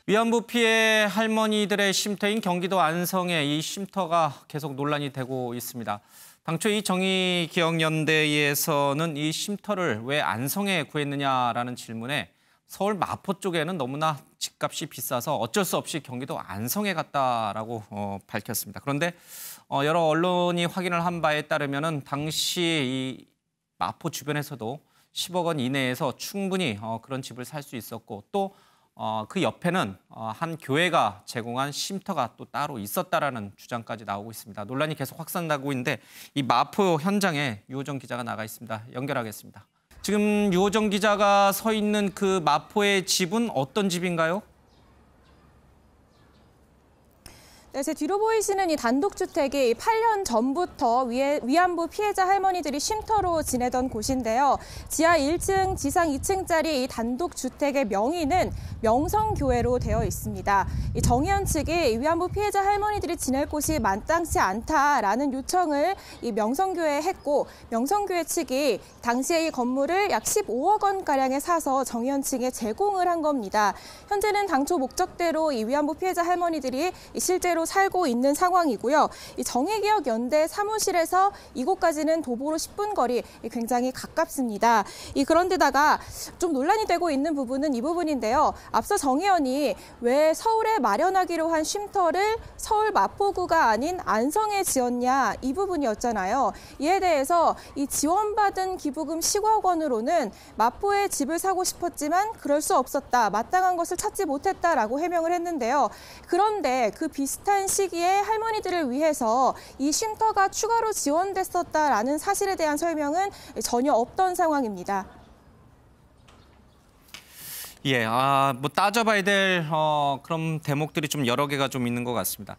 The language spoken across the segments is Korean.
위안부 피해 할머니들의 쉼터인 경기도 안성의 이 쉼터가 계속 논란이 되고 있습니다. 당초 이 정의기억연대에서는 이 쉼터를 왜 안성에 구했느냐라는 질문에 서울 마포 쪽에는 너무나 집값이 비싸서 어쩔 수 없이 경기도 안성에 갔다라고 밝혔습니다. 그런데 여러 언론이 확인을 한 바에 따르면은 당시 이 마포 주변에서도 10억 원 이내에서 충분히 그런 집을 살 수 있었고 또 그 옆에는 한 교회가 제공한 쉼터가 또 따로 있었다라는 주장까지 나오고 있습니다. 논란이 계속 확산되고 있는데 이 마포 현장에 유호정 기자가 나가 있습니다. 연결하겠습니다. 지금 유호정 기자가 서 있는 그 마포의 집은 어떤 집인가요? 네, 제 뒤로 보이시는 이 단독주택이 8년 전부터 위안부 피해자 할머니들이 쉼터로 지내던 곳인데요. 지하 1층, 지상 2층짜리 이 단독주택의 명의는 명성교회로 되어 있습니다. 이 정의연 측이 위안부 피해자 할머니들이 지낼 곳이 마땅치 않다라는 요청을 이 명성교회에 했고, 명성교회 측이 당시에 이 건물을 약 15억 원가량에 사서 정의연 측에 제공을 한 겁니다. 현재는 당초 목적대로 이 위안부 피해자 할머니들이 실제로 살고 있는 상황이고요. 이 정의기억연대 사무실에서 이곳까지는 도보로 10분 거리, 굉장히 가깝습니다. 그런데다가 좀 논란이 되고 있는 부분은 이 부분인데요. 앞서 정의연이 왜 서울에 마련하기로 한 쉼터를 서울 마포구가 아닌 안성에 지었냐, 이 부분이었잖아요. 이에 대해서 이 지원받은 기부금 10억 원으로는 마포에 집을 사고 싶었지만 그럴 수 없었다, 마땅한 것을 찾지 못했다라고 해명을 했는데요. 그런데 그 비슷한 시기에 할머니들을 위해서 이 쉼터가 추가로 지원됐었다라는 사실에 대한 설명은 전혀 없던 상황입니다. 예, 뭐 따져봐야 될 그런 대목들이 좀 여러 개가 좀 있는 것 같습니다.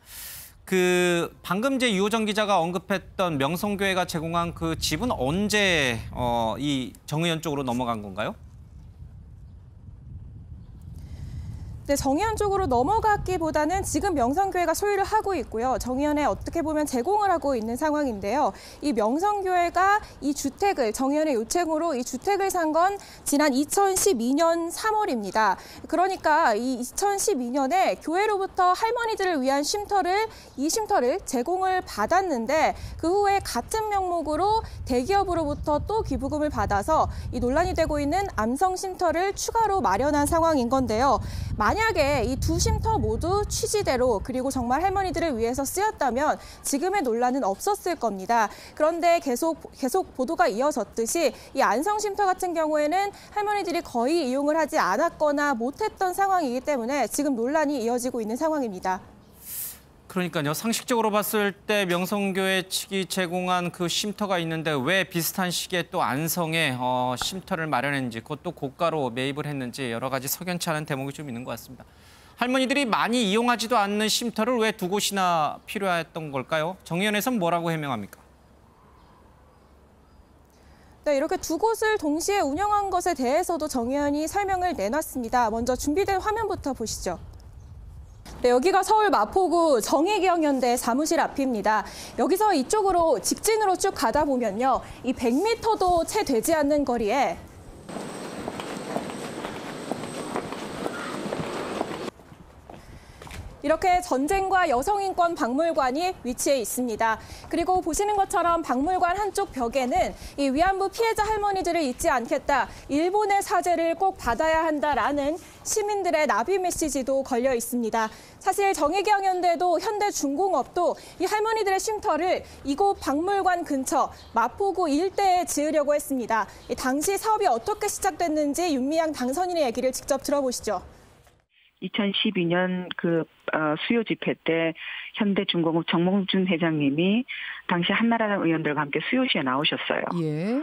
방금 제 유호정 기자가 언급했던 명성교회가 제공한 그 집은 언제 이 정의연 쪽으로 넘어간 건가요? 네, 정의연 쪽으로 넘어갔기보다는 지금 명성교회가 소유를 하고 있고요. 정의연에 어떻게 보면 제공을 하고 있는 상황인데요. 이 명성교회가 이 주택을, 정의연의 요청으로 이 주택을 산 건 지난 2012년 3월입니다. 그러니까 이 2012년에 교회로부터 할머니들을 위한 이 쉼터를 제공을 받았는데 그 후에 같은 명목으로 대기업으로부터 또 기부금을 받아서 이 논란이 되고 있는 암성 쉼터를 추가로 마련한 상황인 건데요. 만약에 이 두 쉼터 모두 취지대로 그리고 정말 할머니들을 위해서 쓰였다면 지금의 논란은 없었을 겁니다. 그런데 계속 보도가 이어졌듯이 이 안성 쉼터 같은 경우에는 할머니들이 거의 이용을 하지 않았거나 못했던 상황이기 때문에 지금 논란이 이어지고 있는 상황입니다. 그러니까요. 상식적으로 봤을 때 명성교회 측이 제공한 그 쉼터가 있는데 왜 비슷한 시기에 또 안성에 쉼터를 마련했는지, 그것도 고가로 매입을 했는지 여러 가지 석연치 않은 대목이 좀 있는 것 같습니다. 할머니들이 많이 이용하지도 않는 쉼터를 왜 두 곳이나 필요했던 걸까요? 정의연에서는 뭐라고 해명합니까? 네, 이렇게 두 곳을 동시에 운영한 것에 대해서도 정의연이 설명을 내놨습니다. 먼저 준비된 화면부터 보시죠. 네, 여기가 서울 마포구 정의기억연대 사무실 앞입니다. 여기서 이쪽으로 직진으로 쭉 가다 보면요. 이 100m도 채 되지 않는 거리에 이렇게 전쟁과 여성인권 박물관이 위치해 있습니다. 그리고 보시는 것처럼 박물관 한쪽 벽에는 이 위안부 피해자 할머니들을 잊지 않겠다, 일본의 사죄를 꼭 받아야 한다라는 시민들의 나비 메시지도 걸려 있습니다. 사실 정의기억연대도 현대중공업도 이 할머니들의 쉼터를 이곳 박물관 근처 마포구 일대에 지으려고 했습니다. 당시 사업이 어떻게 시작됐는지 윤미향 당선인의 얘기를 직접 들어보시죠. 2012년 수요 집회 때 현대중공업 정몽준 회장님이 당시 한나라당 의원들과 함께 수요시에 나오셨어요. 예.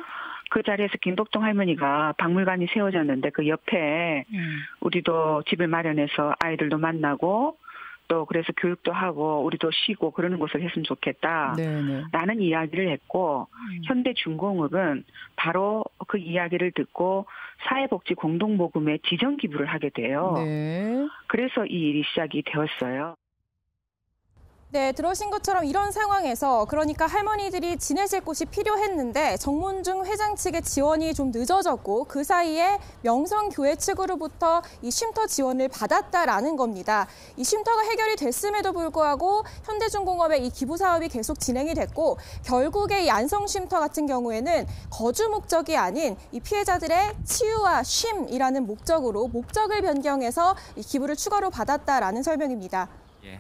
그 자리에서 김복동 할머니가 박물관이 세워졌는데 그 옆에 우리도 집을 마련해서 아이들도 만나고 또 그래서 교육도 하고 우리도 쉬고 그러는 곳을 했으면 좋겠다라는 이야기를 했고 현대중공업은 바로 그 이야기를 듣고 사회복지 공동모금에 지정 기부를 하게 돼요. 네. 그래서 이 일이 시작이 되었어요. 네, 들으신 것처럼 이런 상황에서 그러니까 할머니들이 지내실 곳이 필요했는데 정문중 회장 측의 지원이 좀 늦어졌고 그 사이에 명성교회 측으로부터 이 쉼터 지원을 받았다라는 겁니다. 이 쉼터가 해결이 됐음에도 불구하고 현대중공업의 이 기부 사업이 계속 진행이 됐고 결국에 이 안성 쉼터 같은 경우에는 거주 목적이 아닌 이 피해자들의 치유와 쉼이라는 목적으로 목적을 변경해서 이 기부를 추가로 받았다라는 설명입니다. 예.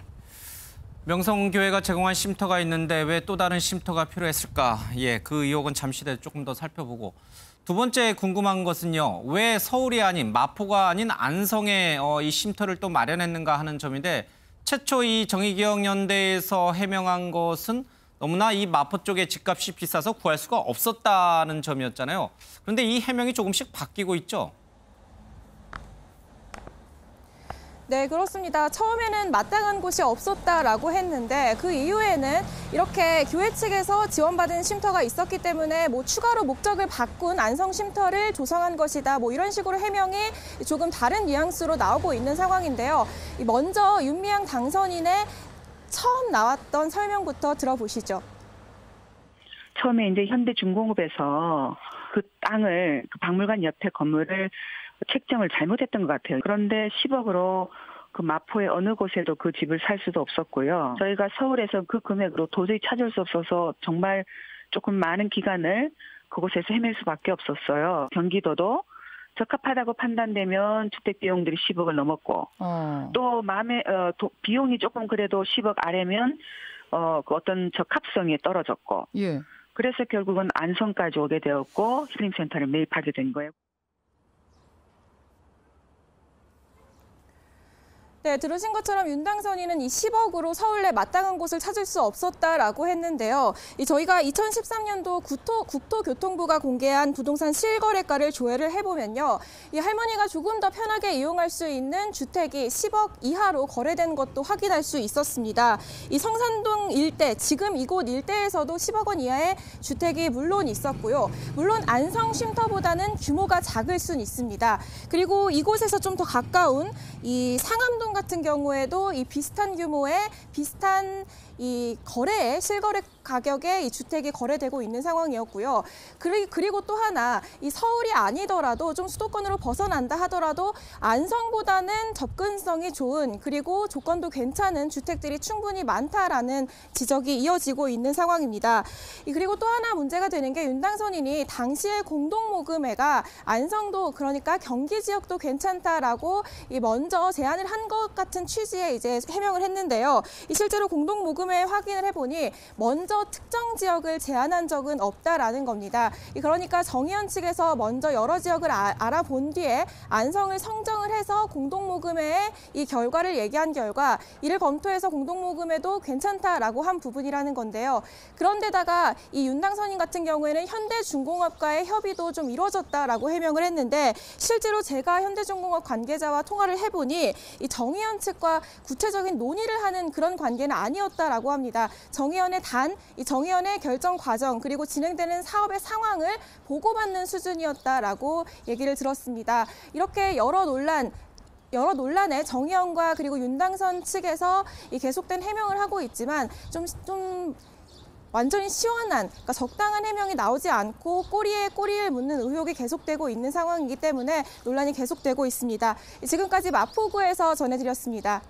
명성교회가 제공한 쉼터가 있는데 왜 또 다른 쉼터가 필요했을까? 예, 그 의혹은 잠시 뒤에 조금 더 살펴보고. 두 번째 궁금한 것은요. 왜 서울이 아닌 마포가 아닌 안성에 이 쉼터를 또 마련했는가 하는 점인데 최초 이 정의기억연대에서 해명한 것은 너무나 이 마포 쪽에 집값이 비싸서 구할 수가 없었다는 점이었잖아요. 그런데 이 해명이 조금씩 바뀌고 있죠. 네, 그렇습니다. 처음에는 마땅한 곳이 없었다라고 했는데 그 이후에는 이렇게 교회 측에서 지원받은 쉼터가 있었기 때문에 뭐 추가로 목적을 바꾼 안성 쉼터를 조성한 것이다. 뭐 이런 식으로 해명이 조금 다른 뉘앙스로 나오고 있는 상황인데요. 먼저 윤미향 당선인의 처음 나왔던 설명부터 들어보시죠. 처음에 이제 현대중공업에서 그 땅을 그 박물관 옆에 건물을 책정을 잘못했던 것 같아요. 그런데 10억으로 그 마포의 어느 곳에도 그 집을 살 수도 없었고요. 저희가 서울에서 그 금액으로 도저히 찾을 수 없어서 정말 조금 많은 기간을 그곳에서 헤맬 수밖에 없었어요. 경기도도 적합하다고 판단되면 주택 비용들이 10억을 넘었고 또 비용이 조금 그래도 10억 아래면 그 어떤 적합성이 떨어졌고 예. 그래서 결국은 안성까지 오게 되었고 힐링센터를 매입하게 된 거예요. 네, 들으신 것처럼 윤 당선인은 이 10억으로 서울 내 마땅한 곳을 찾을 수 없었다라고 했는데요. 저희가 2013년도 국토교통부가 공개한 부동산 실거래가를 조회를 해보면요. 이 할머니가 조금 더 편하게 이용할 수 있는 주택이 10억 이하로 거래된 것도 확인할 수 있었습니다. 이 성산동 일대, 지금 이곳 일대에서도 10억 원 이하의 주택이 물론 있었고요. 물론 안성 쉼터보다는 규모가 작을 수는 있습니다. 그리고 이곳에서 좀 더 가까운 이 상암동 같은 경우에도 이 비슷한 규모의 비슷한 이 거래에 실거래 가격에 이 주택이 거래되고 있는 상황이었고요. 그리고 또 하나 이 서울이 아니더라도 좀 수도권으로 벗어난다 하더라도 안성보다는 접근성이 좋은 그리고 조건도 괜찮은 주택들이 충분히 많다라는 지적이 이어지고 있는 상황입니다. 그리고 또 하나 문제가 되는 게 윤 당선인이 당시에 공동모금회가 안성도 그러니까 경기 지역도 괜찮다라고 먼저 제안을 한 것 같은 취지의 이제 해명을 했는데요. 실제로 공동모금회 확인을 해보니 먼저 특정 지역을 제안한 적은 없다라는 겁니다. 그러니까 정의연 측에서 먼저 여러 지역을 알아본 뒤에 안성을 성정을 해서 공동모금회에 이 결과를 얘기한 결과 이를 검토해서 공동모금회도 괜찮다라고 한 부분이라는 건데요. 그런데다가 이 윤 당선인 같은 경우에는 현대중공업과의 협의도 좀 이루어졌다라고 해명을 했는데 실제로 제가 현대중공업 관계자와 통화를 해보니 이 정의연 측과 구체적인 논의를 하는 그런 관계는 아니었다라고 합니다. 정의연의 결정 과정 그리고 진행되는 사업의 상황을 보고받는 수준이었다라고 얘기를 들었습니다. 이렇게 여러 논란에 정의연과 그리고 윤당선 측에서 이 계속된 해명을 하고 있지만 좀 완전히 시원한, 그러니까 적당한 해명이 나오지 않고 꼬리에 꼬리를 묻는 의혹이 계속되고 있는 상황이기 때문에 논란이 계속되고 있습니다. 지금까지 마포구에서 전해드렸습니다.